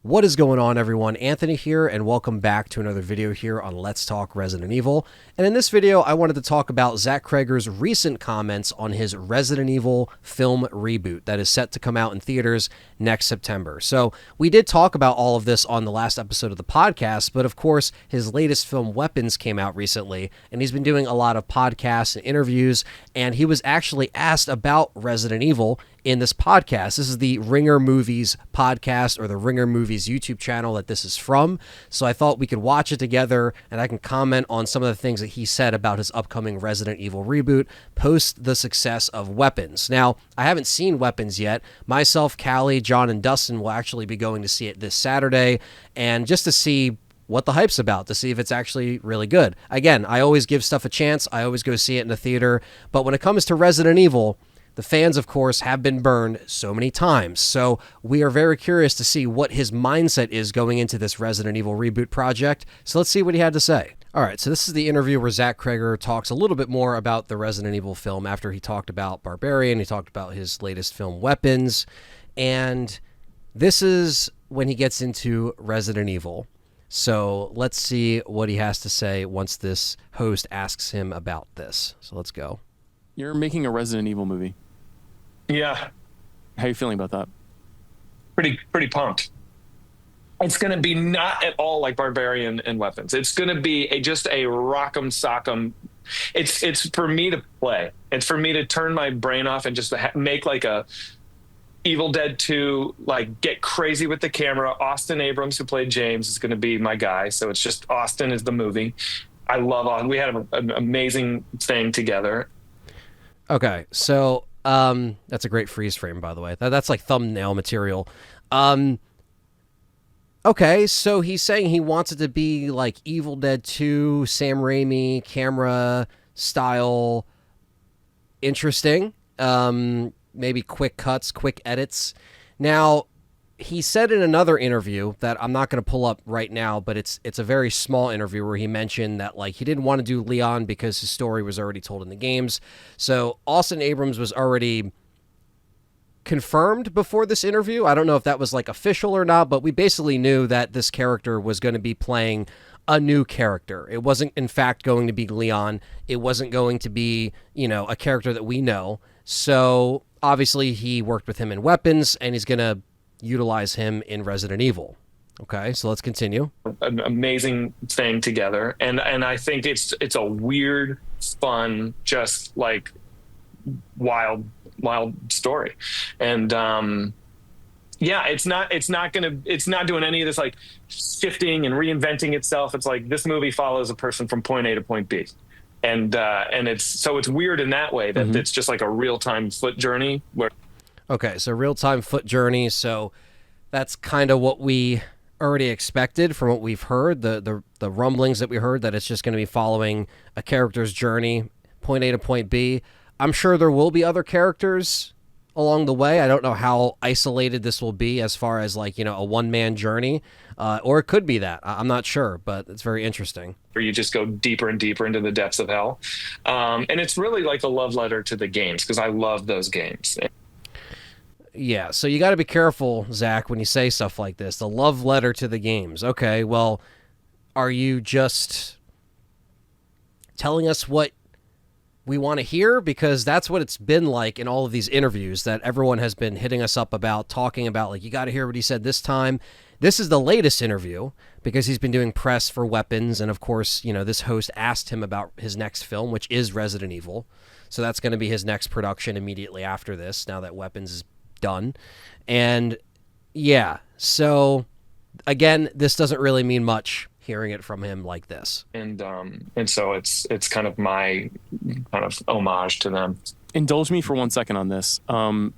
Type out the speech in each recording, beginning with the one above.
What is going on, everyone? Anthony here, and welcome back to another video here on Let's Talk Resident Evil. And in this video, I wanted to talk about Zach Cregger's recent comments on his Resident Evil film reboot that is set to come out in theaters next September. So we did talk about all of this on the last episode of the podcast, but of course, his latest film, Weapons, came out recently, and he's been doing a lot of podcasts and interviews, and he was actually asked about Resident Evil in this podcast. This is the Ringer Movies podcast, or the Ringer Movies YouTube channel that this is from. So I thought we could watch it together and I can comment on some of the things that he said about his upcoming Resident Evil reboot post the success of Weapons. Now, I haven't seen Weapons yet. Myself, Callie, John, and Dustin will actually be going to see it this Saturday, and just to see what the hype's about, to see if it's actually really good. Again, I always give stuff a chance. I always go see it in the theater. But when it comes to Resident Evil, the fans, of course, have been burned so many times. So we are very curious to see what his mindset is going into this Resident Evil reboot project. So let's see what he had to say. All right, so this is the interview where Zach Cregger talks a little bit more about the Resident Evil film after he talked about Barbarian. He talked about his latest film, Weapons. And this is when he gets into Resident Evil. So let's see what he has to say once this host asks him about this. So let's go. You're making a Resident Evil movie. Yeah. How are you feeling about that? Pretty pumped. It's going to be not at all like Barbarian and Weapons. It's going to be just a rock'em sock'em. It's for me to play. It's for me to turn my brain off and just make like a Evil Dead 2, like get crazy with the camera. Austin Abrams, who played James, is going to be my guy. So it's just Austin is the movie. I love Austin. We had an amazing thing together. Okay, so that's a great freeze frame, by the way. That's like thumbnail material. Okay, so he's saying he wants it to be like Evil Dead 2, Sam Raimi, camera style, interesting. Maybe quick cuts, quick edits. Now, he said in another interview that I'm not going to pull up right now, but it's a very small interview where he mentioned that like he didn't want to do Leon because his story was already told in the games. So Austin Abrams was already confirmed before this interview. I don't know if that was like official or not, but we basically knew that this character was going to be playing a new character. It wasn't in fact going to be Leon. It wasn't going to be, a character that we know. So obviously he worked with him in Weapons, and he's going to utilize him in Resident Evil. Okay, so let's continue. An amazing thing together, and I think it's a weird, fun, just like wild story, and yeah, it's not doing any of this like shifting and reinventing itself. It's like this movie follows a person from point A to point B, and it's weird in that way that it's just like a real-time foot journey where. Okay, so real-time foot journey. So that's kind of what we already expected from what we've heard, the rumblings that we heard, that it's just going to be following a character's journey, point A to point B. I'm sure there will be other characters along the way. I don't know how isolated this will be as far as like, a one-man journey, or it could be that. I'm not sure, but it's very interesting. Where you just go deeper and deeper into the depths of hell. And it's really like a love letter to the games, because I love those games. Yeah, so you got to be careful, Zach, when you say stuff like this. The love letter to the games. Okay, well, are you just telling us what we want to hear? Because that's what it's been like in all of these interviews that everyone has been hitting us up about, talking about, like, you got to hear what he said this time. This is the latest interview because he's been doing press for Weapons, and of course, this host asked him about his next film, which is Resident Evil. So that's going to be his next production immediately after this, now that Weapons is done. And yeah, so again, this doesn't really mean much hearing it from him like this. And so it's kind of my kind of homage to them. Indulge me for 1 second on this. One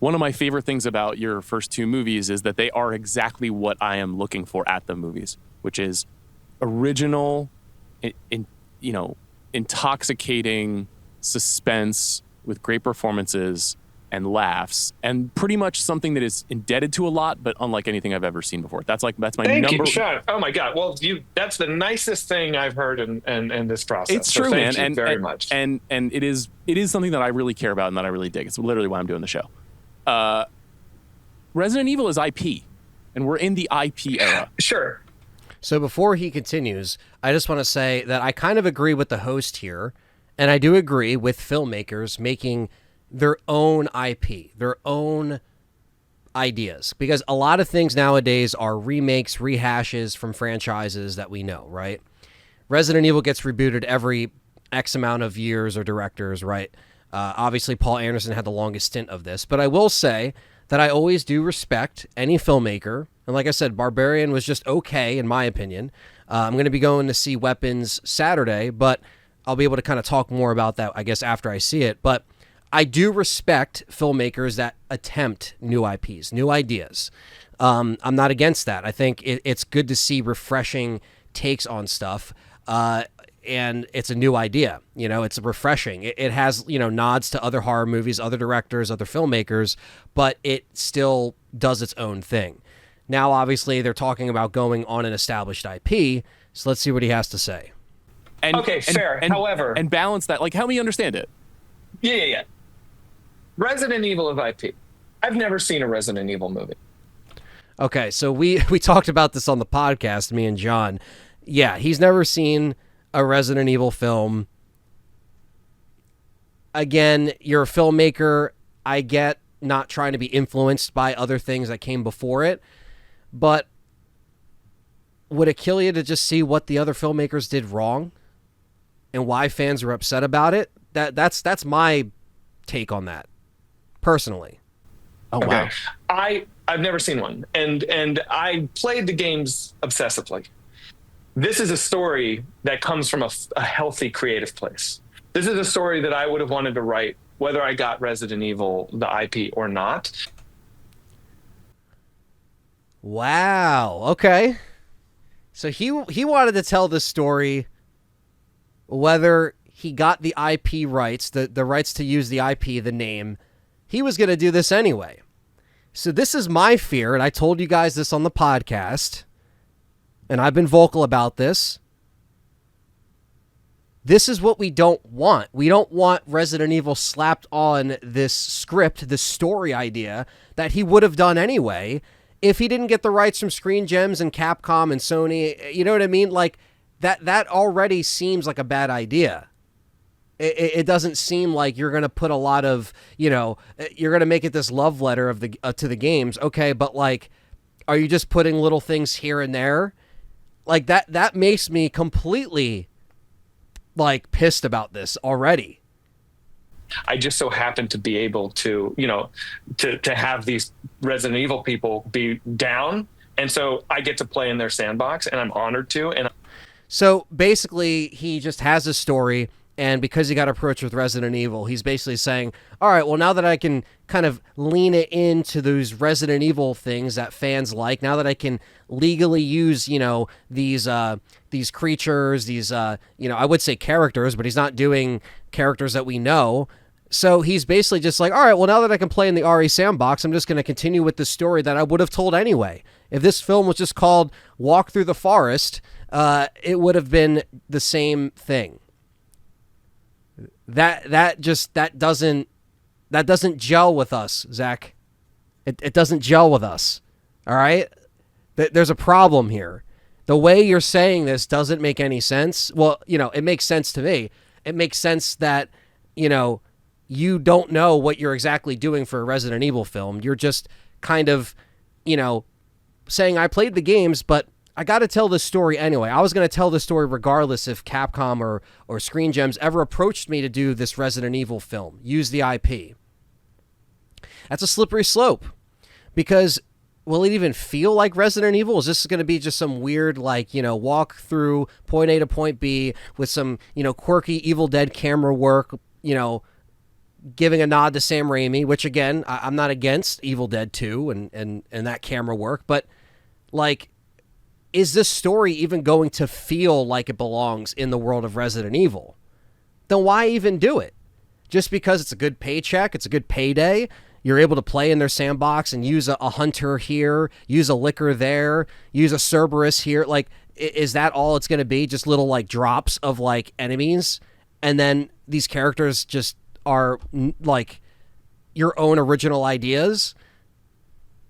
of my favorite things about your first two movies is that they are exactly what I am looking for at the movies, which is original, intoxicating suspense with great performances and laughs, and pretty much something that is indebted to a lot, but unlike anything I've ever seen before. That's my Thank number. You, Sean. Oh my God! Well, that's the nicest thing I've heard in this process. It's true, man, and very much. And it is something that I really care about and that I really dig. It's literally why I'm doing the show. Resident Evil is IP. and we're in the IP era. Sure. So before he continues, I just want to say that I kind of agree with the host here, and I do agree with filmmakers making their own IP, their own ideas, because a lot of things nowadays are remakes, rehashes from franchises that we know, right? Resident Evil gets rebooted every X amount of years or directors, right? Obviously, Paul Anderson had the longest stint of this, but I will say that I always do respect any filmmaker. And like I said, Barbarian was just okay, in my opinion. I'm going to be going to see Weapons Saturday, but I'll be able to kind of talk more about that, I guess, after I see it. But I do respect filmmakers that attempt new IPs, new ideas. I'm not against that. I think it's good to see refreshing takes on stuff. And it's a new idea, it's refreshing. It has, nods to other horror movies, other directors, other filmmakers, but it still does its own thing. Now, obviously, they're talking about going on an established IP, so let's see what he has to say. Okay, fair. However... And balance that. Like, help me understand it. Yeah. Resident Evil is IP. I've never seen a Resident Evil movie. Okay, so we talked about this on the podcast, me and John. Yeah, he's never seen a Resident Evil film. Again, you're a filmmaker. I get not trying to be influenced by other things that came before it, but would it kill you to just see what the other filmmakers did wrong and why fans are upset about it? That's my take on that, personally. Oh, wow. I've never seen one, and I played the games obsessively. This is a story that comes from a healthy creative place. This is a story that I would have wanted to write, whether I got Resident Evil, the IP, or not. Wow. Okay. So he wanted to tell this story, whether he got the IP rights, the rights to use the IP, the name. He was going to do this anyway. So this is my fear, and I told you guys this on the podcast, and I've been vocal about this. This is what we don't want. We don't want Resident Evil slapped on this script, this story idea that he would have done anyway if he didn't get the rights from Screen Gems and Capcom and Sony. You know what I mean? Like, that already seems like a bad idea. It doesn't seem like you're going to put a lot of, you're going to make it this love letter of to the games. Okay, but like, are you just putting little things here and there? Like, that makes me completely, like, pissed about this already. I just so happen to be able to, to have these Resident Evil people be down. And so I get to play in their sandbox, and I'm honored to. And so basically, he just has a story, and because he got approached with Resident Evil, he's basically saying, all right, well, now that I can kind of lean it into those Resident Evil things that fans like, now that I can legally use, these creatures, these, I would say characters, but he's not doing characters that we know. So he's basically just like, all right, well, now that I can play in the RE sandbox, I'm just going to continue with the story that I would have told anyway. If this film was just called Walk Through the Forest, it would have been the same thing. That doesn't gel with us, Zach. It doesn't gel with us. All right? There's a problem here. The way you're saying this doesn't make any sense. Well, it makes sense to me. It makes sense that, you don't know what you're exactly doing for a Resident Evil film. You're just kind of, saying I played the games, but I got to tell this story anyway. I was going to tell this story regardless if Capcom or Screen Gems ever approached me to do this Resident Evil film, use the IP. That's a slippery slope, because will it even feel like Resident Evil? Is this going to be just some weird, walk through point A to point B with some, quirky Evil Dead camera work, giving a nod to Sam Raimi, which, again, I'm not against Evil Dead 2 and that camera work, but, is this story even going to feel like it belongs in the world of Resident Evil? Then why even do it? Just because it's a good paycheck, it's a good payday, you're able to play in their sandbox and use a hunter here, use a licker there, use a Cerberus here. Like, is that all it's going to be? Just little, drops of, enemies? And then these characters just are, your own original ideas?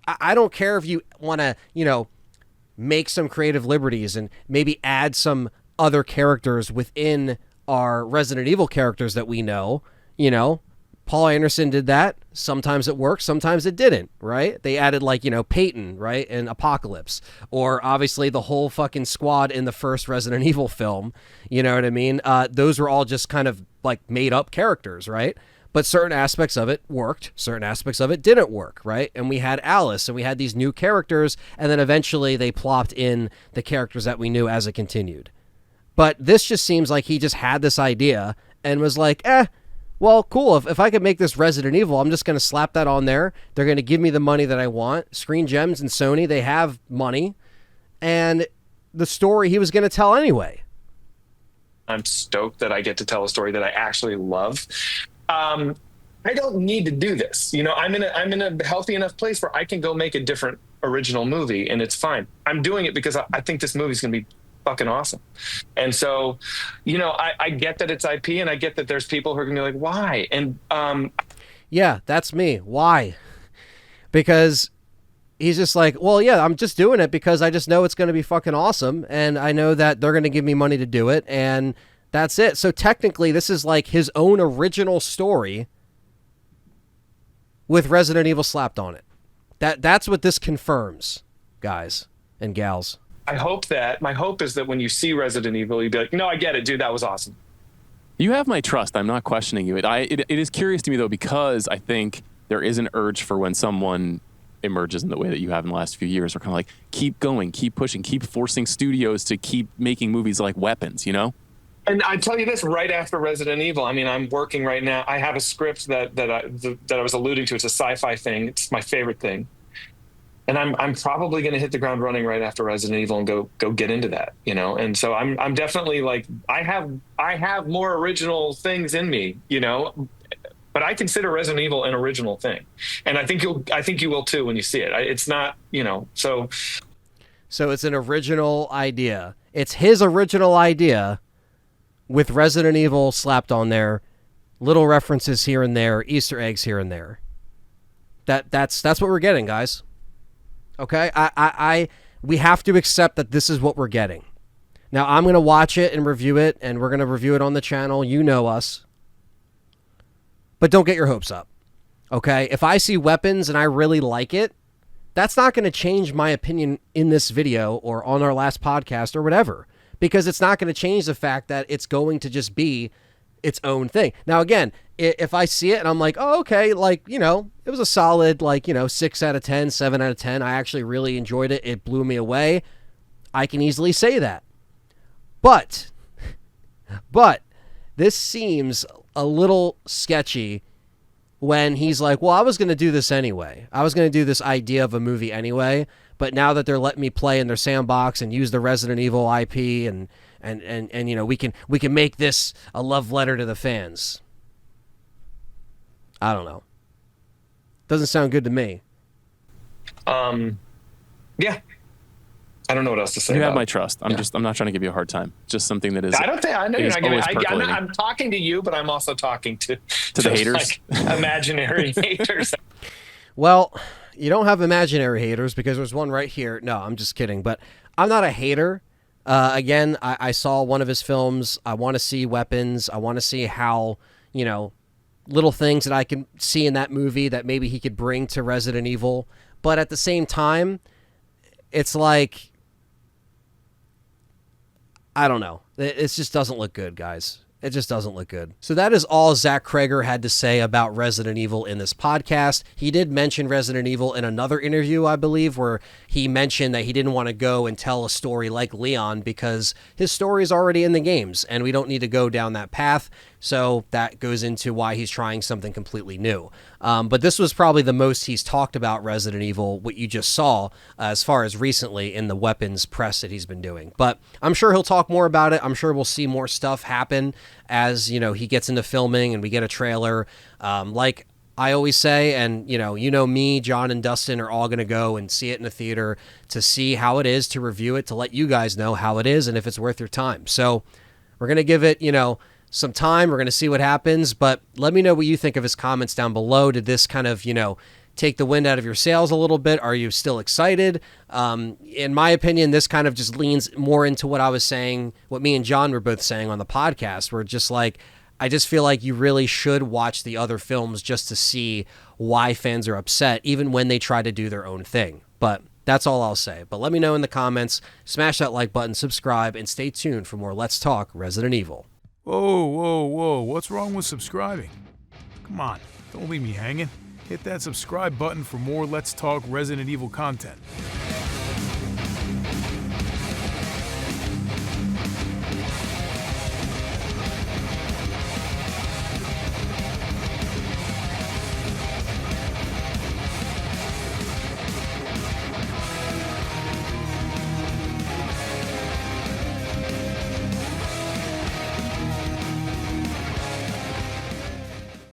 I don't care if you want to, make some creative liberties and maybe add some other characters within our Resident Evil characters that we know. Paul Anderson did that. Sometimes it worked, sometimes it didn't, right? They added Peyton, right, and Apocalypse, or obviously the whole fucking squad in the first Resident Evil film. You know what I mean? Those were all just kind of made up characters, right? But certain aspects of it worked, certain aspects of it didn't work, right? And we had Alice, and we had these new characters, and then eventually they plopped in the characters that we knew as it continued. But this just seems like he just had this idea and was like, well, cool. If I could make this Resident Evil, I'm just going to slap that on there. They're going to give me the money that I want. Screen Gems and Sony, they have money. And the story he was going to tell anyway. I'm stoked that I get to tell a story that I actually love. I don't need to do this. I'm in a healthy enough place where I can go make a different original movie, and it's fine. I'm doing it because I think this movie's going to be fucking awesome. And so, I get that it's IP, and I get that there's people who are going to be like, why? And yeah, that's me. Why? Because he's just like, well, yeah, I'm just doing it because I just know it's going to be fucking awesome, and I know that they're going to give me money to do it, and that's it. So technically, this is like his own original story with Resident Evil slapped on it. That's what this confirms, guys and gals. My hope is that when you see Resident Evil, you'd be like, no, I get it, dude, that was awesome. You have my trust. I'm not questioning you. It is curious to me, though, because I think there is an urge for when someone emerges in the way that you have in the last few years, or kind of like, keep going, keep pushing, keep forcing studios to keep making movies like Weapons, And I tell you this, right after Resident Evil, I'm working right now. I have a script that I was alluding to. It's a sci-fi thing. It's my favorite thing. And I'm probably going to hit the ground running right after Resident Evil and go get into that, And so I'm definitely like, I have more original things in me, but I consider Resident Evil an original thing. And I think you will too when you see it. It's not, so it's an original idea. It's his original idea with Resident Evil slapped on there, little references here and there, Easter eggs here and there. That's what we're getting, guys. Okay, we have to accept that this is what we're getting. Now, I'm going to watch it and review it, and we're going to review it on the channel. You know us. But don't get your hopes up, okay? If I see Weapons and I really like it, that's not going to change my opinion in this video or on our last podcast or whatever, because it's not going to change the fact that it's going to just be its own thing. Now, again, if I see it and I'm like, oh, okay, it was a solid, 6 out of 10, 7 out of 10. I actually really enjoyed it. It blew me away. I can easily say that. But this seems a little sketchy when he's like, well, I was going to do this anyway. I was going to do this idea of a movie anyway, but now that they're letting me play in their sandbox and use the Resident Evil IP and we can make this a love letter to the fans. I don't know. Doesn't sound good to me. Yeah. I don't know what else to say. You have my trust. I'm not trying to give you a hard time. Just something that is. I know you're not giving. I'm talking to you, but I'm also talking to the haters, imaginary haters. Well, you don't have imaginary haters because there's one right here. No, I'm just kidding. But I'm not a hater. Again, I saw one of his films. I want to see Weapons. I want to see how, little things that I can see in that movie that maybe he could bring to Resident Evil. But at the same time, it's like, I don't know. It just doesn't look good, guys. It just doesn't look good. So that is all Zach Cregger had to say about Resident Evil in this podcast. He did mention Resident Evil in another interview, I believe, where he mentioned that he didn't want to go and tell a story like Leon because his story is already in the games and we don't need to go down that path. So that goes into why he's trying something completely new. But this was probably the most he's talked about Resident Evil, what you just saw, as far as recently in the Weapons press that he's been doing. But I'm sure he'll talk more about it. I'm sure we'll see more stuff happen as, he gets into filming and we get a trailer. Like I always say, and, me, John, and Dustin are all going to go and see it in the theater to see how it is, to review it, to let you guys know how it is and if it's worth your time. So we're going to give it, some time. We're going to see what happens, but let me know what you think of his comments down below. Did this kind of, take the wind out of your sails a little bit? Are you still excited? In my opinion, this kind of just leans more into what I was saying, what me and John were both saying on the podcast, where just like, I just feel like you really should watch the other films just to see why fans are upset, even when they try to do their own thing. But that's all I'll say. But let me know in the comments, smash that like button, subscribe, and stay tuned for more Let's Talk Resident Evil. Whoa, whoa, whoa, what's wrong with subscribing? Come on, don't leave me hanging. Hit that subscribe button for more Let's Talk Resident Evil content.